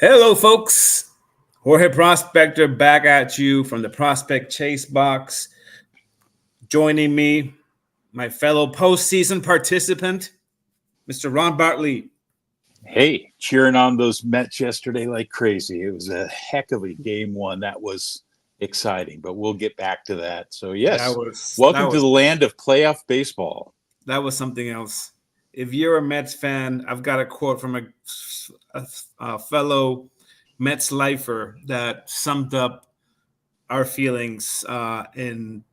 Hello, folks. Jorge Prospector back at you from the Prospect Chase box. Joining me, my fellow postseason participant, Mr. Ron Bartley. Hey, cheering on those Mets yesterday like crazy. It was a heck of a game one. That was exciting, but we'll get back to that. So, yes, welcome to the land of playoff baseball. That was something else. If you're a Mets fan, I've got a quote from a fellow Mets lifer that summed up our feelings in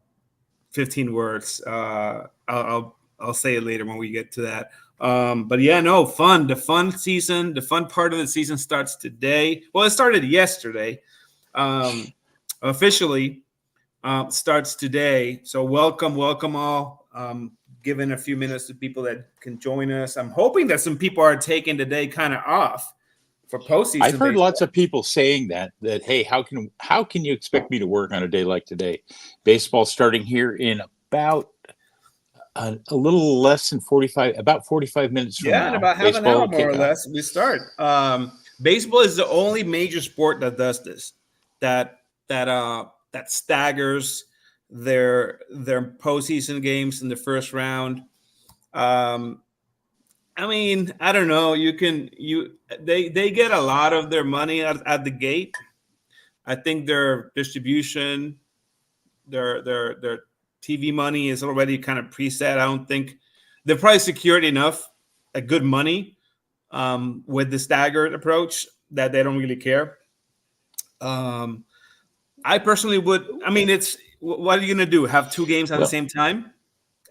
15 words. I'll say it later when we get to that. But yeah, no, fun. The fun season, the fun part of the season starts today. Well, it started yesterday. Officially starts today. So welcome all. Giving a few minutes to people that can join us. I'm hoping that some people are taking the day kind of off for postseason. I've heard lots of people saying that hey, how can you expect me to work on a day like today? Baseball starting here in about a little less than 45 minutes from now. In about half an hour more or less, we start. Baseball is the only major sport that does this, that staggers their postseason games in the first round. I mean, I don't know. They get a lot of their money at the gate. I think their distribution, their TV money is already kind of preset. I don't think they're probably secured enough at good money with the staggered approach that they don't really care. I personally would. I mean, what are you going to do? Have two games at the same time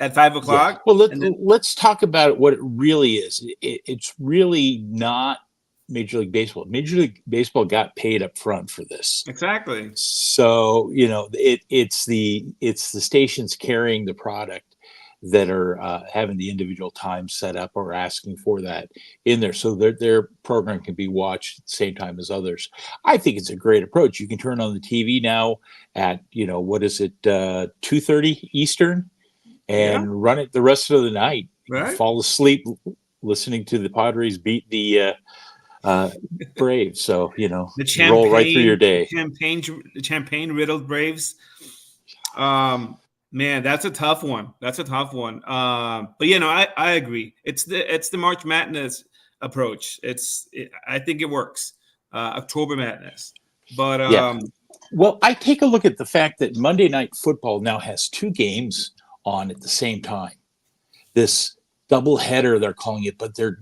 at 5 o'clock? Yeah. Well, let's talk about what it really is. It's really not Major League Baseball. Major League Baseball got paid up front for this. Exactly. So, it's the stations carrying the product that are having the individual time set up or asking for that in there, so their program can be watched at the same time as others. I think it's a great approach. You can turn on the TV now at 2:30 Eastern and run it the rest of the night. Right. Fall asleep listening to the Padres beat the Braves. So roll right through your day. Champagne riddled Braves. Man, that's a tough one. But I agree. It's the March Madness approach. I think it works. October Madness. But well, I take a look at the fact that Monday Night Football now has two games on at the same time. This double header, they're calling it, but they're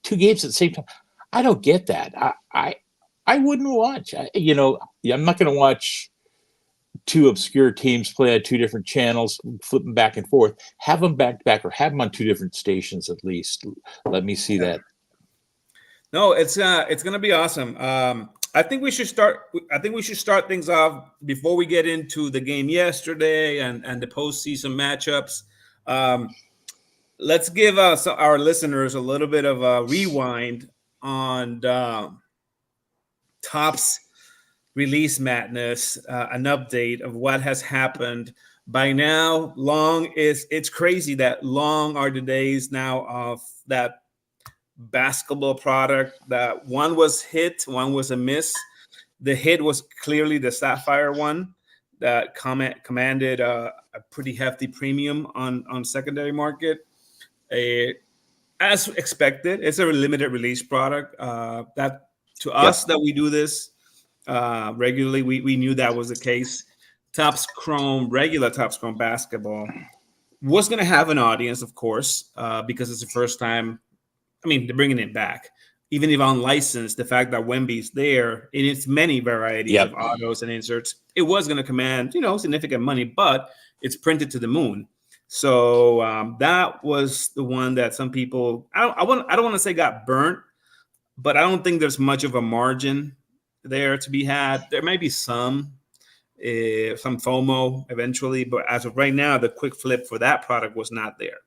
two games at the same time. I don't get that. I wouldn't watch. I'm not going to watch two obscure teams play on two different channels, flipping back and forth. Have them back to back, or have them on two different stations at least. Let me see that. No, it's going to be awesome. I think we should start things off before we get into the game yesterday and the postseason matchups. Let's give our listeners a little bit of a rewind on Topps Release Madness, an update of what has happened. By now, it's crazy that long are the days now of that basketball product. That one was hit, one was a miss. The hit was clearly the Sapphire one that commanded a pretty hefty premium on secondary market. As expected, it's a limited release product. That to us that we do this regularly, we knew that was the case. Regular Topps Chrome basketball was going to have an audience, of course, because it's the first time. I mean, they're bringing it back. Even if unlicensed, the fact that Wemby's there in its many varieties of autos and inserts, it was going to command, significant money, but it's printed to the moon. So that was the one that some people, I don't want to say got burnt, but I don't think there's much of a margin there to be had. There may be some FOMO eventually, but as of right now, the quick flip for that product was not there.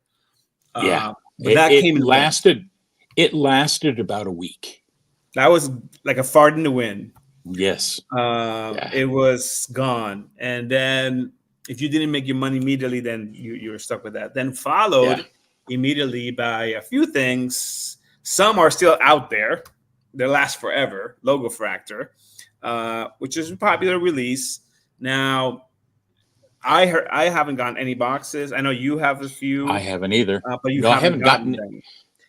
It lasted about a week. That was like a fart in the wind. Yes. It was gone. And then if you didn't make your money immediately, then you were stuck with that. Then followed immediately by a few things. Some are still out there they last forever. Logo Fractor, which is a popular release. Now, I haven't gotten any boxes. I know you have a few. I haven't either. But you No, I haven't haven't gotten them.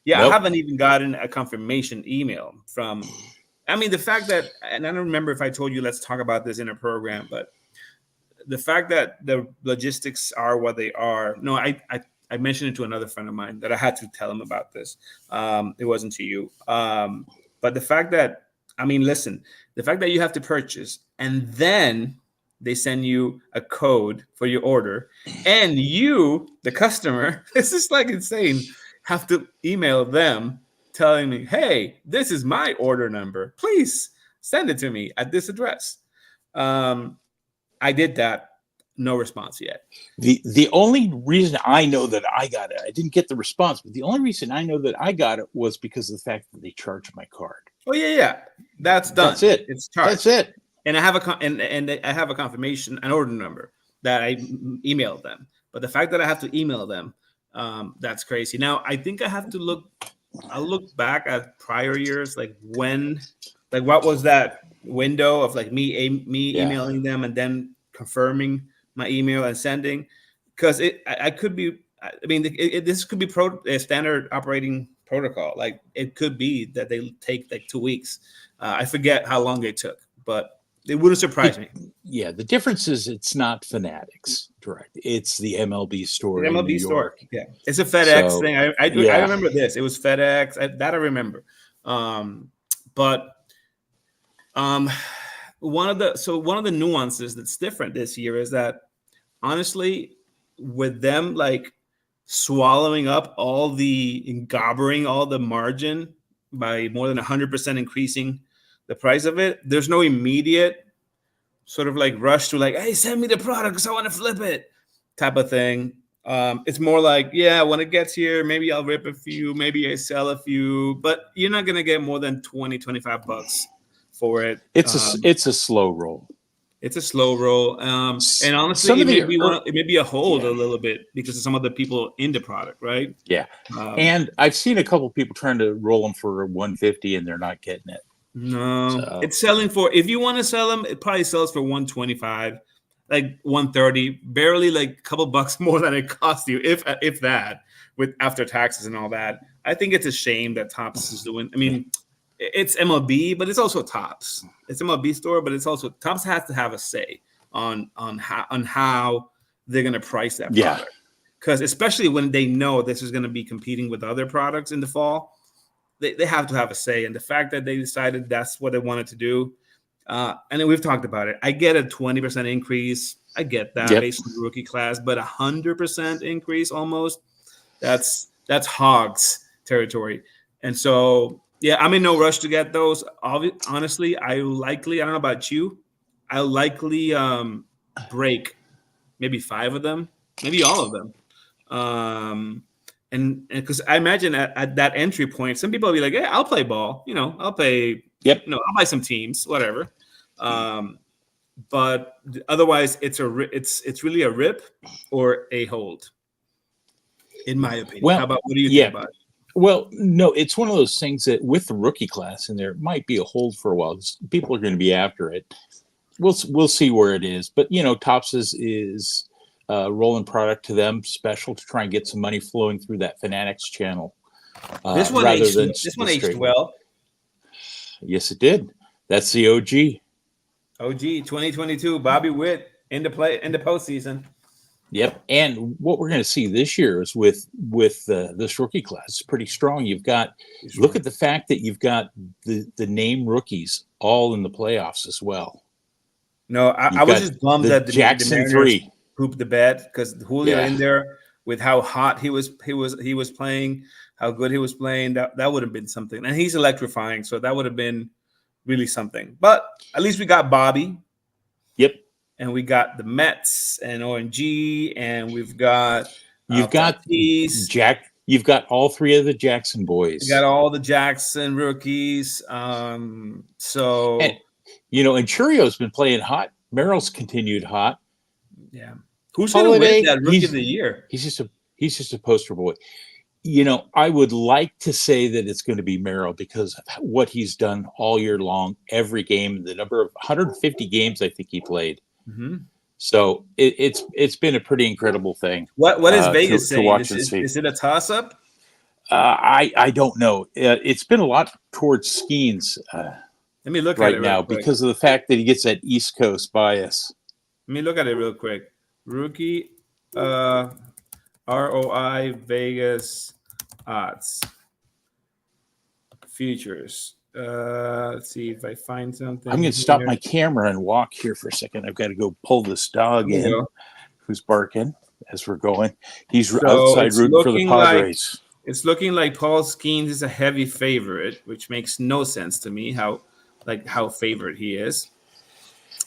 Yeah, Nope. I haven't even gotten a confirmation email from. I mean, the fact that, and I don't remember if I told you, let's talk about this in a program, but the fact that the logistics are what they are. No, I mentioned it to another friend of mine that I had to tell him about this. It wasn't to you. But the fact that, I mean, listen, the fact that you have to purchase and then they send you a code for your order, and you, the customer, this is like insane, have to email them telling me, hey, this is my order number. Please send it to me at this address. I did that. No response yet. The only reason I know that I got it, I didn't get the response, but the only reason I know that I got it was because of the fact that they charged my card. Oh yeah. That's done. That's it. It's charged. That's it. And I have I have a confirmation, an order number that I emailed them. But the fact that I have to email them, that's crazy. Now I think I have to look. I'll look back at prior years, like what was that window of like me emailing them and then confirming my email and sending, because I could be. I mean, this could be a standard operating protocol. Like it could be that they take like 2 weeks. I forget how long they took, but it wouldn't surprise me. Yeah, the difference is it's not Fanatics Direct; it's the MLB store. The MLB store. Yeah, it's a FedEx thing. I remember this. It was FedEx. I remember. But one of the nuances that's different this year is that, honestly, with them like swallowing up gobbering all the margin by more than 100% increasing the price of it, there's no immediate sort of like rush to like, hey, send me the product because I want to flip it type of thing. It's more like, yeah, when it gets here, maybe I'll rip a few, maybe I sell a few, but you're not going to get more than $20-25 for it. It's a slow roll. It's a slow roll. And honestly, it may be a hold a little bit because of some of the people in the product, right? Yeah. And I've seen a couple of people trying to roll them for $150 and they're not getting it. No, it's selling for, if you want to sell them, it probably sells for $125, like $130, barely like a couple bucks more than it cost you, if that, with after taxes and all that. I think it's a shame that Topps is doing. I mean, it's MLB, but it's also Topps. It's MLB store, but it's also Topps has to have a say on how they're going to price that product. Because especially when they know this is going to be competing with other products in the fall, they have to have a say. And the fact that they decided that's what they wanted to do, and then we've talked about it. I get a 20% increase. I get that based on the rookie class, but 100% increase almost. That's hogs territory. And so, yeah, I'm in no rush to get those. Honestly, I don't know about you, I'll likely break maybe 5 of them, maybe all of them. And because I imagine at that entry point, some people will be like, "Hey, I'll play ball. I'll play. I'll buy some teams, whatever." But otherwise, it's really a rip or a hold, in my opinion. Well, what do you think about it? Well, no, it's one of those things that with the rookie class in there, it might be a hold for a while. People are going to be after it. We'll see where it is, but Topps is rolling product to them special to try and get some money flowing through that Fanatics channel. This one aged well. Yes, it did. That's the OG. OG 2022, Bobby Witt in the postseason. Yep. And what we're going to see this year is with this rookie class, it's pretty strong. Look at the fact that you've got the name rookies all in the playoffs as well. No, I was just bummed that the Jackson Mariners 3 pooped the bed because Julio in there with how hot he was playing, how good he was playing. That would have been something. And he's electrifying, so that would have been really something. But at least we got Bobby. Yep. And we got the Mets and ONG, and we've got you've got all 3 of the Jackson boys. You got all the Jackson rookies. And Churio's been playing hot. Merrill's continued hot. Yeah. Who's going to win that Rookie of the Year? He's just a poster boy. I would like to say that it's going to be Merrill because of what he's done all year long, every game, the number of 150 games I think he played. Mhm. So it's been a pretty incredible thing What is Vegas to saying? watch and see. Is it a toss up? I don't know. It's been a lot towards Skeens Let me look at it right real now quick. because of the fact that he gets that East Coast bias. Let me look at it real quick. Rookie, ROI Vegas odds futures. Let's see if I find something. I'm going to stop here. my camera and walk here for a second. I've got to go pull this dog There you in, go. who's barking as we're going. He's So outside it's rooting for the looking like Padres. it's looking like Paul Skeens is a heavy favorite, which makes no sense to me. How favorite he is.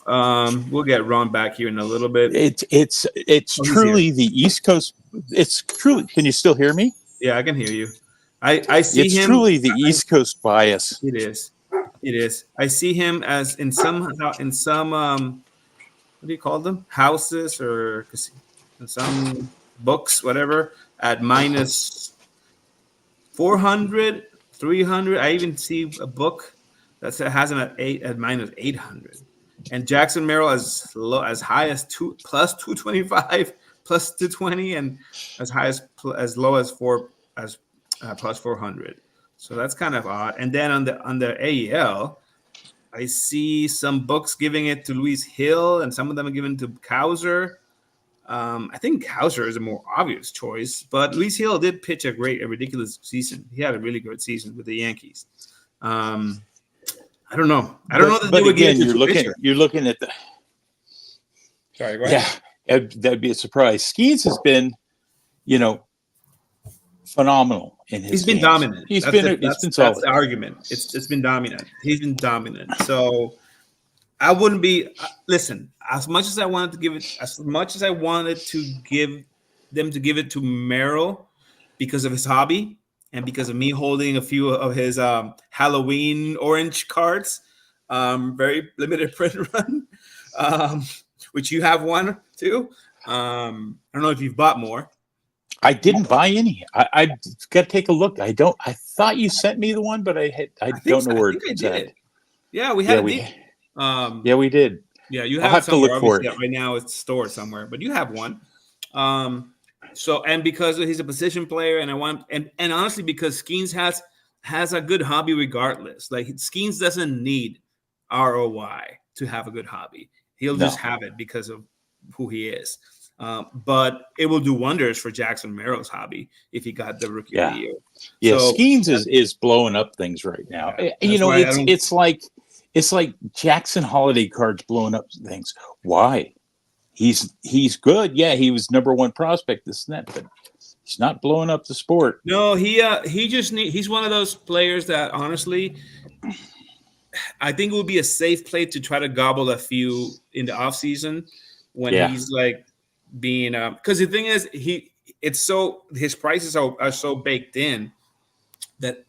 We'll get Ron back here in a little bit. It's Oh, he's truly the East Coast. It's truly. Can you still hear me? Yeah, I can hear you. I see It's him. truly the East Coast bias. It is. It is. I see him as in some what do you call them? Houses or in some books, whatever, at minus 400, 300. I even see a book that has him at minus 800. And Jackson Merrill as high as plus 225, plus 220, and as high as low as plus 400. So that's kind of odd. And then on the AEL, I see some books giving it to Luis Hill, and some of them are given to Cowser. I think Cowser is a more obvious choice, but Luis Hill did pitch a ridiculous season. He had a really good season with the Yankees. I don't know. I don't know that they would again, get you're looking at the. Sorry, go ahead. Yeah, that'd be a surprise. Skeens has been, phenomenal in his. He's been games. dominant. He's been solid. That's the argument. It's been dominant. He's been dominant. So I wouldn't be. Listen, as much as I wanted to give them to give it to Merrill because of his hobby and because of me holding a few of his Halloween orange cards, very limited print run, which you have one too. I don't know if you've bought more. I didn't buy any. I got to take a look. I thought you sent me the one, but I don't know where it's at. Yeah, we had. Yeah, we did. Yeah, you I'll have to look for it. right now. It's stored somewhere, but you have one. So and because he's a position player, and I want and honestly because Skeens has a good hobby regardless. Like Skeens doesn't need ROI to have a good hobby. He'll just have it because of who he is. But it will do wonders for Jackson Merrill's hobby if he got the Rookie of the Year. Yeah, so, Skeens is blowing up things right now. Yeah, it's like Jackson holiday cards blowing up things. Why? He's good. Yeah, he was number one prospect, this and that, but he's not blowing up the sport. No, he's one of those players that honestly I think it would be a safe play to try to gobble a few in the offseason when he's like being because the thing is his prices are so baked in that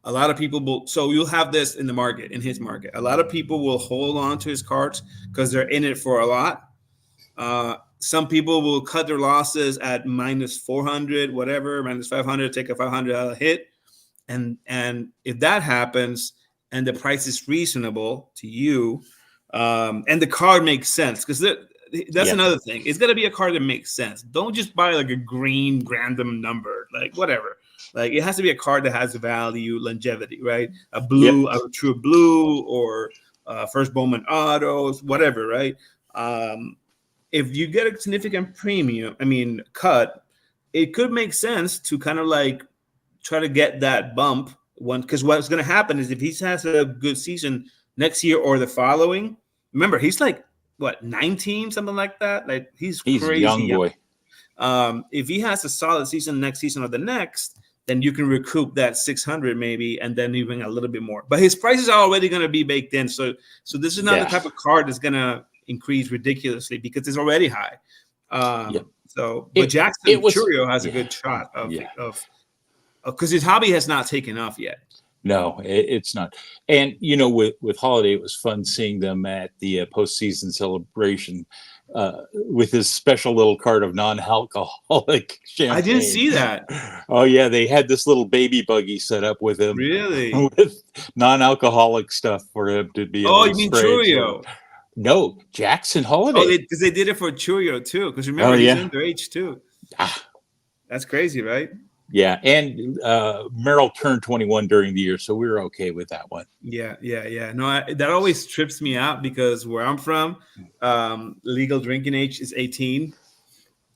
a lot of people will. So you'll have this in his market. A lot of people will hold on to his cards because they're in it for a lot. Some people will cut their losses at minus 400, whatever, minus 500, take a $500 hit. And if that happens and the price is reasonable to you, and the card makes sense, because that's another thing. It's got to be a card that makes sense. Don't just buy like a green random number, like whatever. Like it has to be a card that has value, longevity, right? A blue, a true blue, or first Bowman autos, whatever, right? If you get a significant cut, it could make sense to kind of like try to get that bump one, because what's going to happen is if he has a good season next year or the following, remember he's like what 19, something like that. Like he's crazy a young boy. If he has a solid season next season or the next, then you can recoup that 600 maybe, and then even a little bit more. But his prices are already going to be baked in, so this is not the type of card that's going to increase ridiculously because it's already high. So, but Jackson Churio has a good shot of because his hobby has not taken off yet. No, it's not. And with Holiday, it was fun seeing them at the postseason celebration with his special little cart of non-alcoholic champagne. I didn't see that. Oh yeah, they had this little baby buggy set up with him, Really? with non-alcoholic stuff for him to be able Oh, to you mean spray it through. Churio? No, Jackson Oh, Holiday. because they did it for Churio too. Because Oh remember, he's yeah, underage too. Ah, That's crazy, right? yeah. And Merrill turned 21 during the year, so we were okay with that one. Yeah, yeah, yeah. No, that always trips me out because where I'm from, legal drinking age is 18.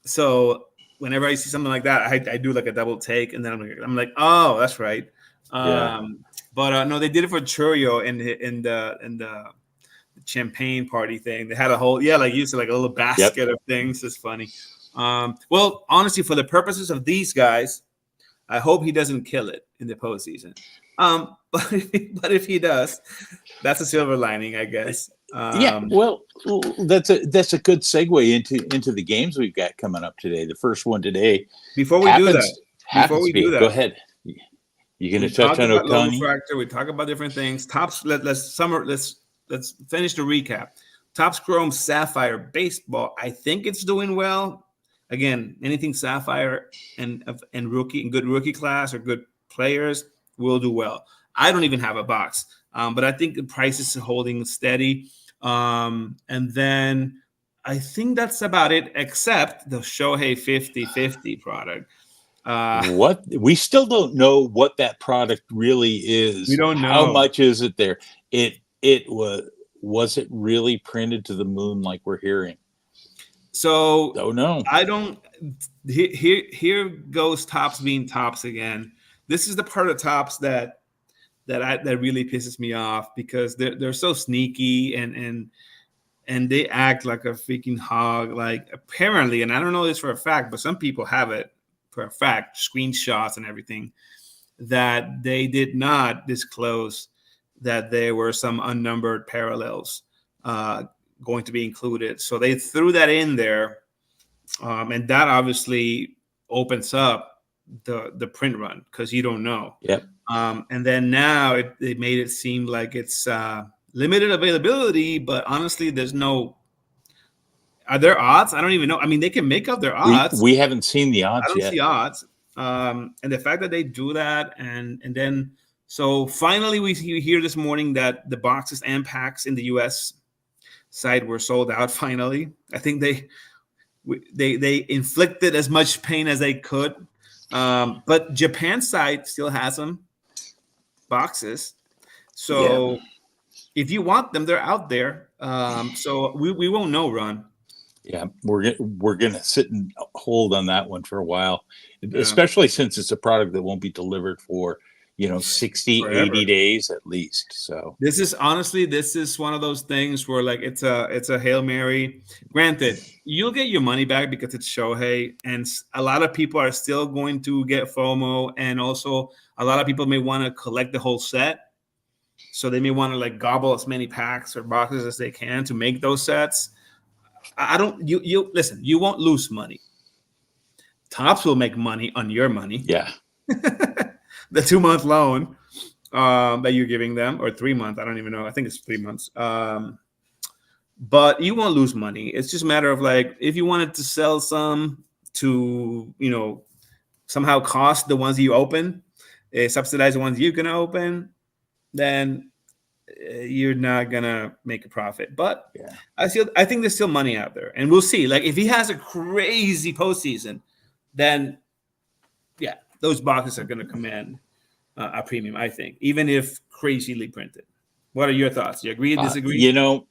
So whenever I see something like that, I do like a double take, and then I'm like, oh, that's right. Yeah. But no, they did it for Churio in the champagne party thing. They had a whole like you said, like a little basket of things. It's funny. Well, honestly, for the purposes of these guys, I hope he doesn't kill it in the postseason. But if he does, that's a silver lining, I guess. Yeah, well, that's a good segue into the games we've got coming up today. The first one today Before we do that, Go ahead. You're going to touch on Ohtani? Fractor, we talk about different things. Let's finish the recap. Topps Chrome Sapphire Baseball. I think it's doing well. Again, anything Sapphire and rookie and good rookie class or good players will do well. I don't even have a box, but I think the price is holding steady. And then I think that's about it, except the Shohei 50/50 produat. What we still don't know what that product really is. We don't know how much is it there. It was it really printed to the moon like we're hearing? So don't know. I don't. Here goes Topps being Topps again. This is the part of Topps that really pisses me off because they're so sneaky and they act like a freaking hog. Like apparently, and I don't know this for a fact, but some people have it for a fact, screenshots and everything, that they did not disclose that there were some unnumbered parallels going to be included. So they threw that in there, and that obviously opens up the print run because you don't know. Yep. And then now they made it seem like it's limited availability, but honestly, there's no. Are there odds? I don't even know. I mean, they can make up their odds. We haven't seen the odds yet. I don't see odds. And the fact that they do that, and then so finally we hear this morning that the boxes and packs in the U.S. side were sold out. Finally, I think they inflicted as much pain as they could. But Japan side still has them boxes. So if you want them, they're out there. So we won't know, Ron. Yeah, we're gonna sit and hold on that one for a while, especially since it's a product that won't be delivered for 60, forever. 80 days at least. So this is one of those things where like it's a Hail Mary. Granted, you'll get your money back because it's Shohei, and a lot of people are still going to get FOMO, and also a lot of people may want to collect the whole set. So they may want to like gobble as many packs or boxes as they can to make those sets. You listen, you won't lose money. Topps will make money on your money. Yeah. The 2-month loan that you're giving them, or 3 months. I don't even know. I think it's 3 months. But you won't lose money. It's just a matter of like, if you wanted to sell some to, somehow cost the ones you open, subsidize the ones you can open, then you're not gonna make a profit. But I think there's still money out there, and we'll see. Like if he has a crazy postseason, then those boxes are gonna command a premium. I think, even if crazily printed. What are your thoughts? Do you agree or disagree?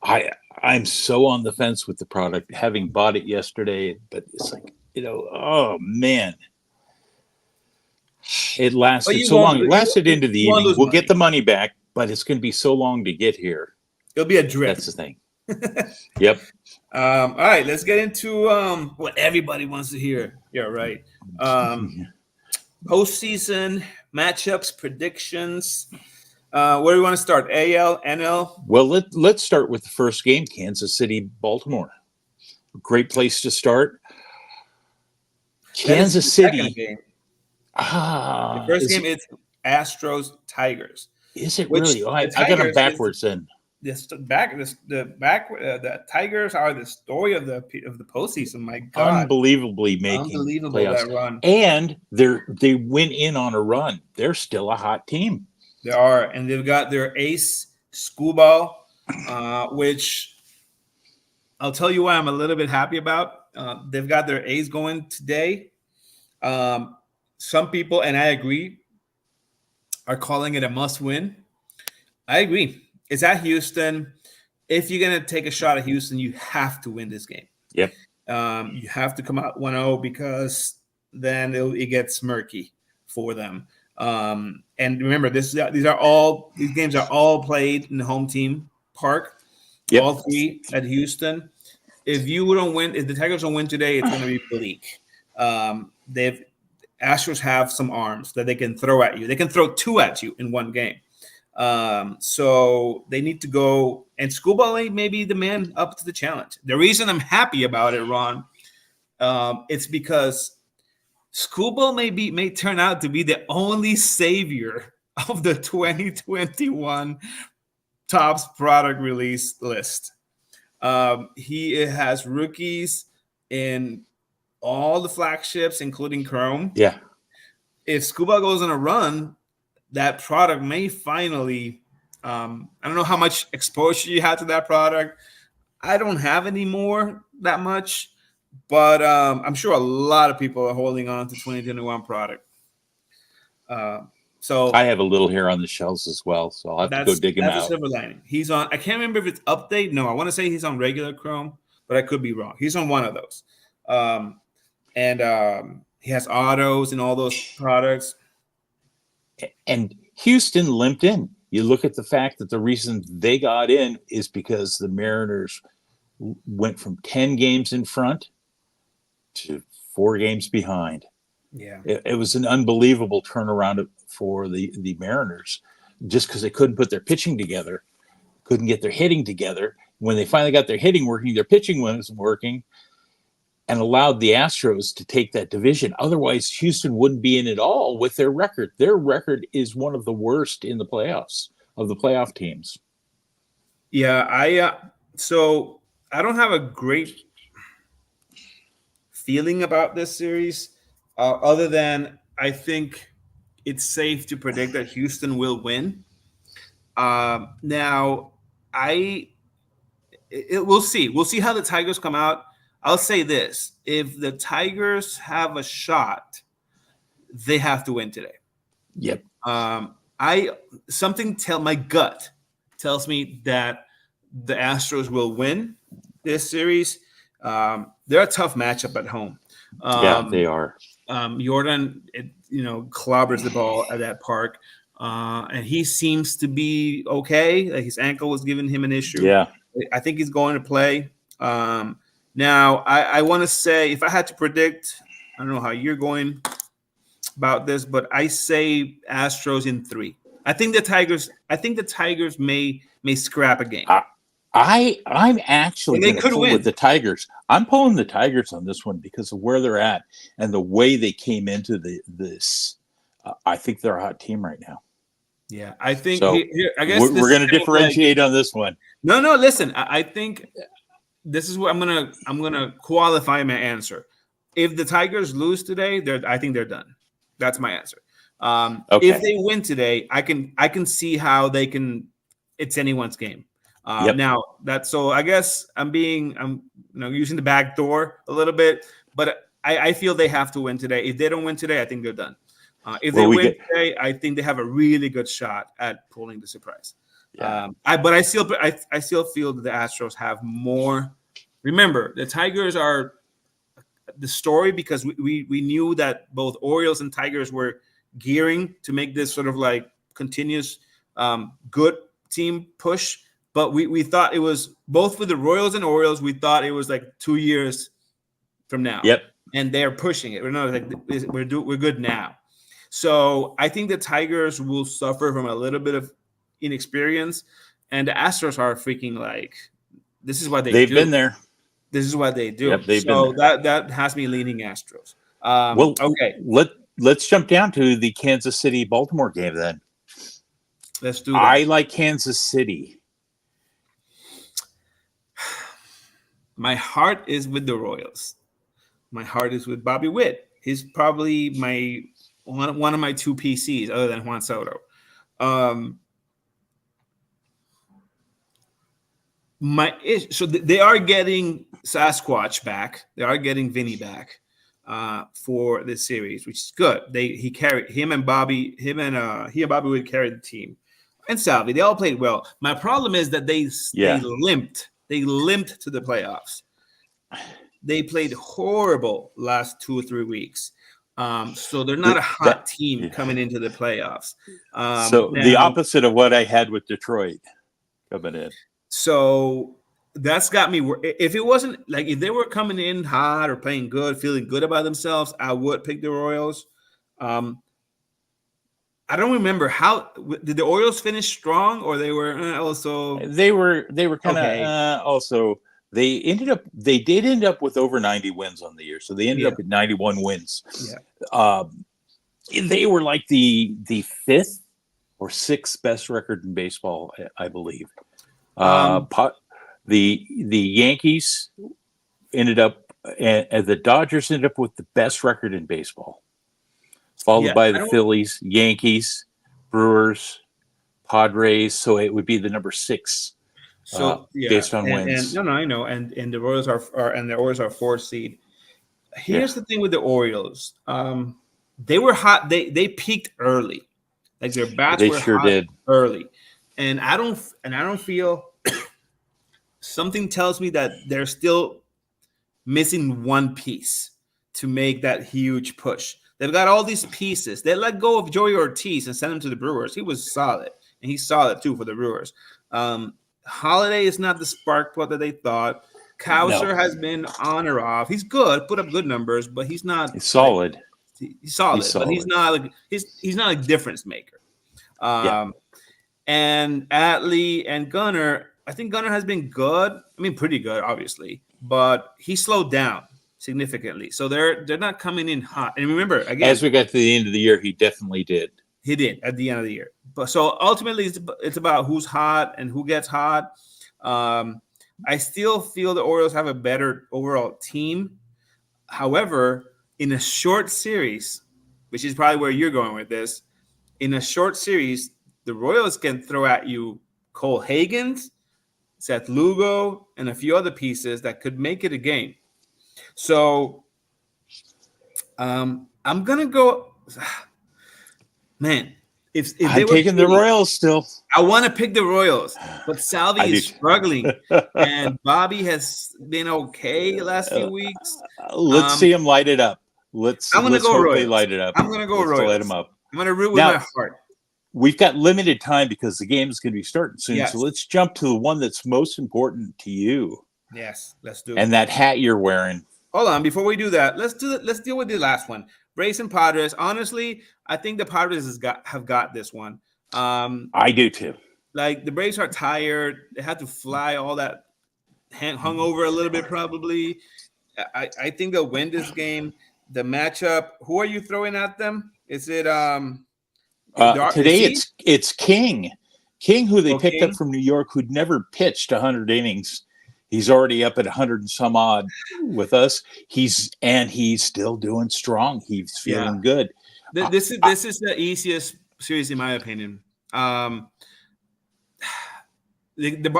I'm so on the fence with the product, having bought it yesterday, but it's like oh man. It lasted so long. It lasted into the evening. We'll get the money back, but it's going to be so long to get here. It'll be a drip. That's the thing. Yep. All right, let's get into what everybody wants to hear. Yeah, right. Postseason matchups, predictions. Where do we want to start? AL, NL? Well, let's start with the first game, Kansas City, Baltimore. Great place to start. Kansas City. The first game is Astros Tigers. Is it really? I got them backwards then. the Tigers are the story of the postseason. My God, Unbelievably making unbelievable playoffs. that run. And they went in on a run. They're still a hot team. They are, and they've got their ace Screwball, which I'll tell you why I'm a little bit happy about. They've got their A's going today. Some people, and I agree, are calling it a must-win. I agree. It's at Houston. If you're going to take a shot at Houston, you have to win this game. Yep. You have to come out 1-0 because then it gets murky for them. And remember, these games are all played in the home team park. Yep. All three at Houston. If the Tigers don't win today, it's going to be bleak. Astros have some arms that they can throw at you. They can throw two at you in one game. So they need to go, and Screwball may be the man up to the challenge. The reason I'm happy about it, Ron, it's because Screwball may turn out to be the only savior of the 2021 Topps product release list. He has rookies in all the flagships, including Chrome. Yeah. If Screwball goes on a run, that product may finally, I don't know how much exposure you had to that product. I don't have any more that much, but I'm sure a lot of people are holding on to 2021 product. So I have a little here on the shelves as well, so I'll have to go dig him out. That's a silver lining. He's on, I can't remember if it's update. No, I want to say he's on regular Chrome, but I could be wrong. He's on one of those. And he has autos and all those products. And Houston limped in. You look at the fact that the reason they got in is because the Mariners went from 10 games in front to 4 games behind. Yeah, it was an unbelievable turnaround for the Mariners, just because they couldn't put their pitching together, couldn't get their hitting together. When they finally got their hitting working, their pitching wasn't working, and allowed the Astros to take that division. Otherwise, Houston wouldn't be in at all with their record. Their record is one of the worst in the playoffs of the playoff teams. Yeah, so I don't have a great feeling about this series, other than I think it's safe to predict that Houston will win. Now, we'll see. We'll see how the Tigers come out. I'll say this: if the Tigers have a shot, they have to win today. Yep. My gut tells me that the Astros will win this series. They're a tough matchup at home. Yeah, they are. Jordan, clobbers the ball at that park, and he seems to be okay. Like his ankle was giving him an issue. Yeah, I think he's going to play. Now, I want to say, if I had to predict, I don't know how you're going about this, but I say Astros in 3. I think the Tigers may scrap a game. I'm actually going to pull win with the Tigers. I'm pulling the Tigers on this one because of where they're at and the way they came into this. I think they're a hot team right now. Yeah, I think. So I guess we're going to differentiate on this one. No. Listen, I think this is what I'm gonna qualify my answer. If the Tigers lose today, I think they're done. That's my answer. Okay. If they win today, I can see how they can. It's anyone's game. Yep. Now I guess I'm using the back door a little bit, but I feel they have to win today. If they don't win today, I think they're done. If they win today, I think they have a really good shot at pulling the surprise. Yeah. But I still feel that the Astros have more. Remember, the Tigers are the story because we knew that both Orioles and Tigers were gearing to make this sort of like continuous good team push. But we thought it was both with the Royals and Orioles. We thought it was like 2 years from now. Yep. And they're pushing it. We're good now. So I think the Tigers will suffer from a little bit of inexperience, and the Astros are freaking like, this is what they've been there. This is what they do. Yep, they've been there. That has me leaning Astros. Okay. Let's jump down to the Kansas City Baltimore game then. Let's do that. I like Kansas City. My heart is with the Royals. My heart is with Bobby Witt. He's probably my one of my two PCs other than Juan Soto. So they are getting Sasquatch back. They are getting Vinny back for this series, which is good. He and Bobby Wood carried the team, and Salvi. They all played well. My problem is that they limped. They limped to the playoffs. They played horrible last 2 or 3 weeks. So they're not a hot team coming into the playoffs. So the opposite of what I had with Detroit coming in. So that's got me. If it wasn't like if they were coming in hot or playing good, feeling good about themselves, I would pick the Royals. I don't remember how did the Orioles finish strong, or they were also they were kind of also. They did end up with over 90 wins on the year, so they ended up at 91 wins. Yeah, they were like the 5th or 6th best record in baseball, I believe. The Yankees ended up, and the Dodgers ended up with the best record in baseball, followed by the Phillies, Yankees, Brewers, Padres. So it would be the number 6. So based on wins. And I know, and the Royals are 4th seed. Here's the thing with the Orioles. They were hot. They peaked early, like their bats were sure hot did early, and I don't feel. Something tells me that they're still missing one piece to make that huge push. They've got all these pieces. They let go of Joey Ortiz and sent him to the Brewers. He was solid, and he's solid too for the Brewers. Holiday is not the spark plug that they thought. Kouser has been on or off. He's good, put up good numbers, but he's not. He's solid. He's solid, but he's not like he's not a difference maker. And Atley and Gunnar. I think Gunnar has been good. I mean, pretty good, obviously, but he slowed down significantly. So they're not coming in hot. And remember, again, as we got to the end of the year, he definitely did. He did at the end of the year. But so ultimately, it's about who's hot and who gets hot. I still feel the Orioles have a better overall team. However, in a short series, which is probably where you're going with this, in a short series, the Royals can throw at you Cole Hagans, Seth Lugo, and a few other pieces that could make it a game. So I'm gonna go. Man, if I'm taking the Royals still. I want to pick the Royals, but Salvi is struggling, and Bobby has been okay the last few weeks. Let's see him light it up. I'm gonna go hope Royals. They light it up. I'm gonna go Royals. Light them up. I'm gonna root with my heart. We've got limited time because the game is going to be starting soon. Yes. So let's jump to the one that's most important to you. Yes, let's do it. And that hat you're wearing. Hold on, before we do that, let's deal with the last one. Braves and Padres. Honestly, I think the Padres have got this one. I do too. Like the Braves are tired. They had to fly all that hung over a little bit probably. I think they'll win this game. The matchup. Who are you throwing at them? Is it today it's King, who they picked up from New York, who'd never pitched 100 innings. He's already up at 100 and some odd with us. He's still doing strong. He's feeling good. This is the easiest series in my opinion. The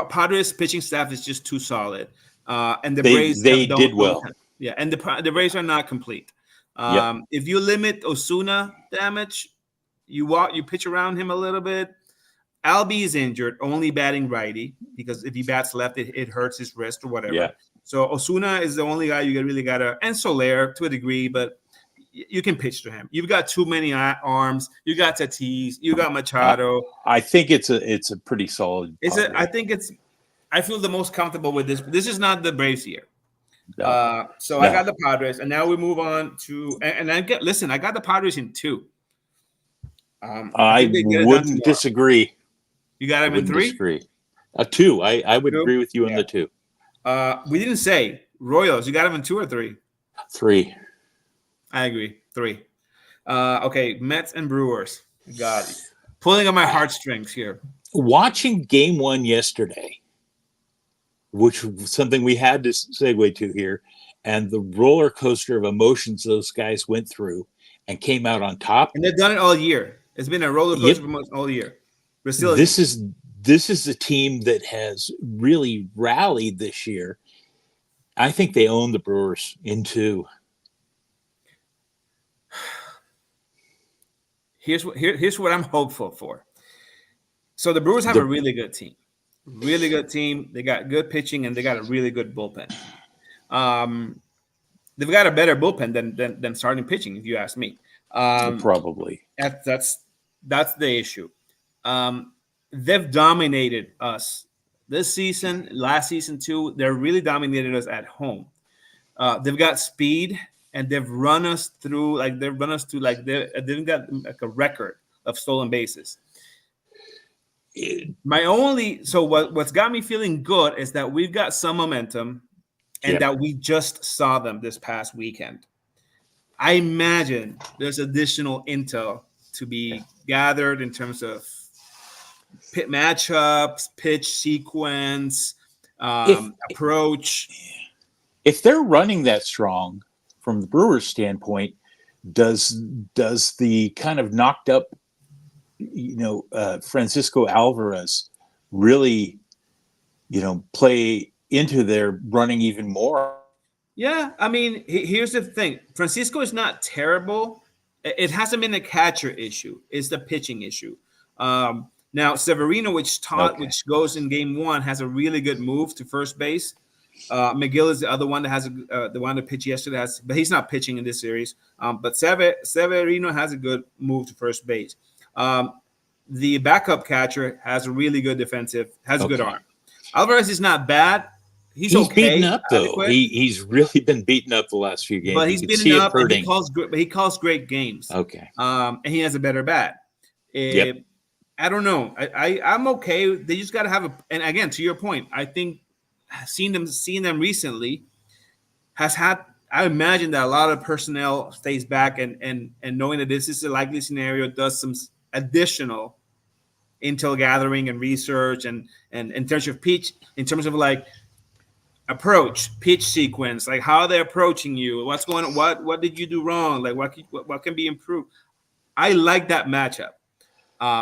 Padres pitching staff is just too solid, and the Braves did well. Yeah, and the Braves are not complete. If you limit Osuna damage. You pitch around him a little bit. Albie is injured, only batting righty because if he bats left, it hurts his wrist or whatever. Yeah. So Osuna is the only guy you really gotta, and Soler to a degree, but you can pitch to him. You've got too many arms. You got Tatis. You got Machado. I think it's a pretty solid. I feel the most comfortable with this. This is not the Braves year. No. I got the Padres, and now we move on to I got the Padres in 2. I wouldn't disagree. You got him in 3? Disagree. 2. I would agree with you on the 2. We didn't say Royals. You got him in 2 or 3? 3. I agree. 3. Okay, Mets and Brewers. Got it. Pulling on my heartstrings here. Watching game 1 yesterday, which was something we had to segue to here, and the roller coaster of emotions those guys went through and came out on top. And they've done it all year. It's been a roller coaster for all year. Resilient. This is the team that has really rallied this year. I think they own the Brewers in 2. Here's what I'm hopeful for. So the Brewers have a really good team. Really good team. They got good pitching and they got a really good bullpen. They've got a better bullpen than starting pitching, if you ask me. Probably. That's the issue. They've dominated us this season, last season too. They're really dominated us at home. They've got speed and they've run us through they've got like a record of stolen bases. What's got me feeling good is that we've got some momentum and that we just saw them this past weekend. I imagine there's additional intel to be gathered in terms of pit matchups, pitch sequence, approach. If they're running that strong from the Brewers' standpoint, does the kind of knocked up, Francisco Alvarez really, play into their running even more? Yeah, I mean, here's the thing. Francisco is not terrible. It hasn't been a catcher issue. It's the pitching issue. Now, Severino, which goes in game 1, has a really good move to first base. McGill is the other one that has the one that pitched yesterday, but he's not pitching in this series. But Severino has a good move to first base. The backup catcher has a really good a good arm. Alvarez is not bad. He's okay. Beaten up though. He's really been beaten up the last few games. But he's beaten up. And he calls great games. Okay. And he has a better bat. I don't know. I'm okay. They just got to have and again, to your point, I think seeing them recently I imagine that a lot of personnel stays back and knowing that this is a likely scenario, does some additional intel gathering and research and in terms of pitch, in terms of like approach, pitch sequence, like how they're approaching you, what's going on, what did you do wrong, like what can be improved. I like that matchup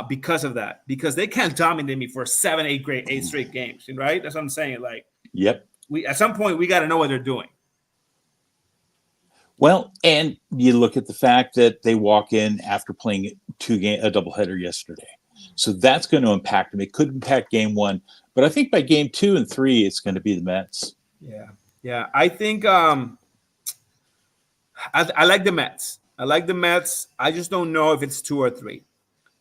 because of that, because they can't dominate me for 8 straight games, right? That's what I'm saying. Like, yep. We at some point we got to know what they're doing. Well, and you look at the fact that they walk in after playing a doubleheader yesterday. So that's going to impact them. It could impact game 1, but I think by game 2 and 3, it's going to be the Mets. Yeah. I think I like the Mets. I just don't know if it's 2 or 3.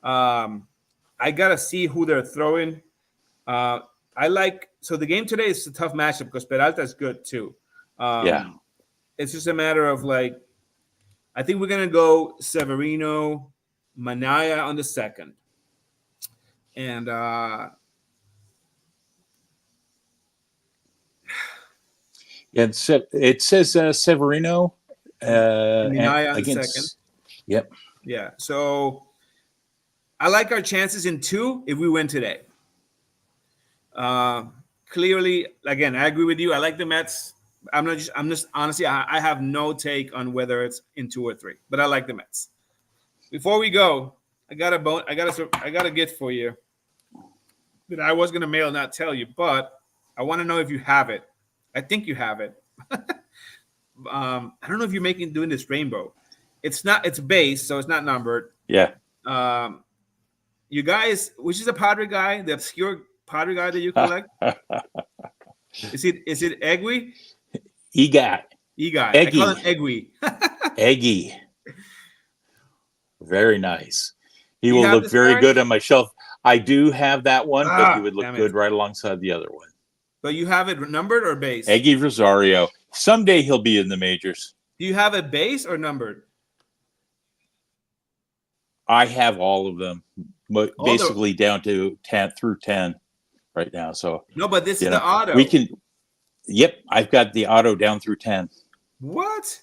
I got to see who they're throwing. So the game today is a tough matchup because Peralta is good too. It's just a matter of like, I think we're going to go Severino, Manaya on the second. And it says Severino Manaya on the second. Yep. Yeah. So I like our chances in 2 if we win today. Clearly, again, I agree with you. I like the Mets. I'm just honestly, I have no take on whether it's in 2 or 3, but I like the Mets. Before we go, I got a gift for you that I was gonna mail and not tell you, but I want to know if you have it. I think you have it. I don't know if you're doing this rainbow. It's base, so it's not numbered. Yeah. You guys, which is a Padre guy, the obscure Padre guy that you collect? Is it Eggy? Egot. Eggy. I call him Eggy. Eggy. Very nice. He will look very good on my shelf. I do have that one, but he would look good right alongside the other one. But you have it numbered or base? Eggy Rosario. Someday he'll be in the majors. Do you have it base or numbered? I have all of them, but basically down to 10 through 10 right now. So no, but this is the auto. We can. Yep, I've got the auto down through 10. What?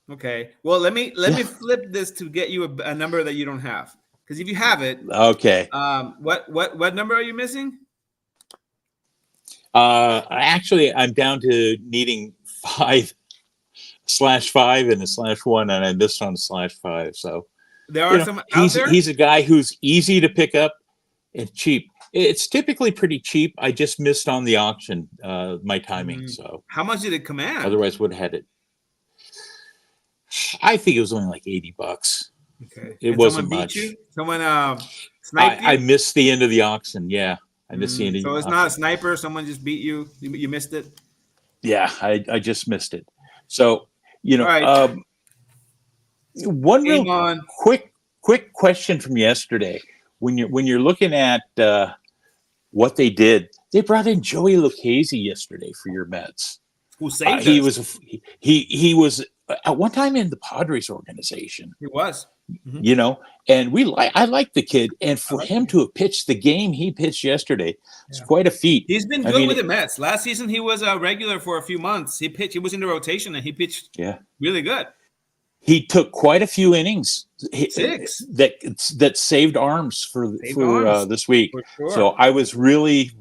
Okay. Well, let me flip this to get you a number that you don't have. Because if you have it, okay. What number are you missing? Actually, I'm down to needing 5/5 and a /1, and I missed on /5. So There are some out there. he's a guy who's easy to pick up and cheap. It's typically pretty cheap. I just missed on the auction, my timing. So how much did it command? Otherwise, would have had it. I think it was only like $80. Okay, It and wasn't someone much. beat you? Someone sniped you? I missed the end of the auction. Yeah, I missed the end of the So it's auction. not a sniper. Someone just beat you. You missed it. Yeah, I just missed it. So All right. One Game real on. quick question from yesterday. When you're looking at what they did, they brought in Joey Lucchesi yesterday for your Mets. Who saved us? He was at one time in the Padres organization. He was. You know, and I like the kid, and for him to have pitched the game he pitched yesterday, it's quite a feat. He's been good with the Mets. Last season, he was a regular for a few months. He was in the rotation, and he pitched really good. He took quite a few innings 6 that saved arms for this week. For sure. So I was really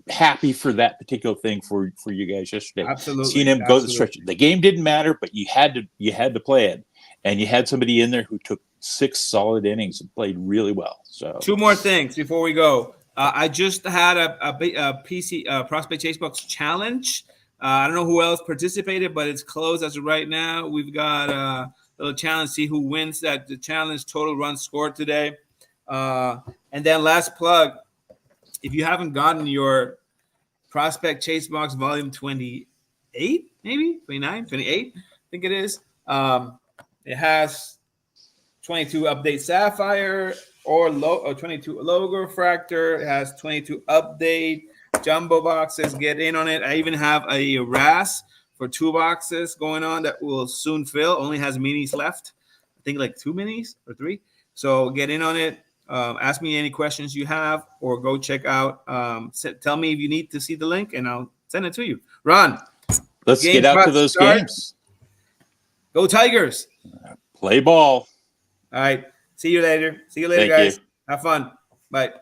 happy for that particular thing for you guys yesterday. Absolutely, seeing him go the stretch. The game didn't matter, but you had to play it, and you had somebody in there who took 6 solid innings and played really well. So 2 more things before we go. I just had a PC Prospect Chasebox challenge. I don't know who else participated, but it's closed as of right now. We've got a little challenge, see who wins the challenge, total runs scored today. And then last plug, if you haven't gotten your Prospect Chasebox volume 28, maybe 29, 28, I think it is. It has 22 update Sapphire or 22 logo refractor. It has 22 update jumbo boxes. Get in on it. I even have a RAS for 2 boxes going on that will soon fill. Only has minis left. I think like 2 minis or 3. So get in on it. Ask me any questions you have, or go check out. Tell me if you need to see the link, and I'll send it to you. Ron, let's get out to those games. Go Tigers. Play ball. All right. See you later. See you later, guys. Have fun. Bye.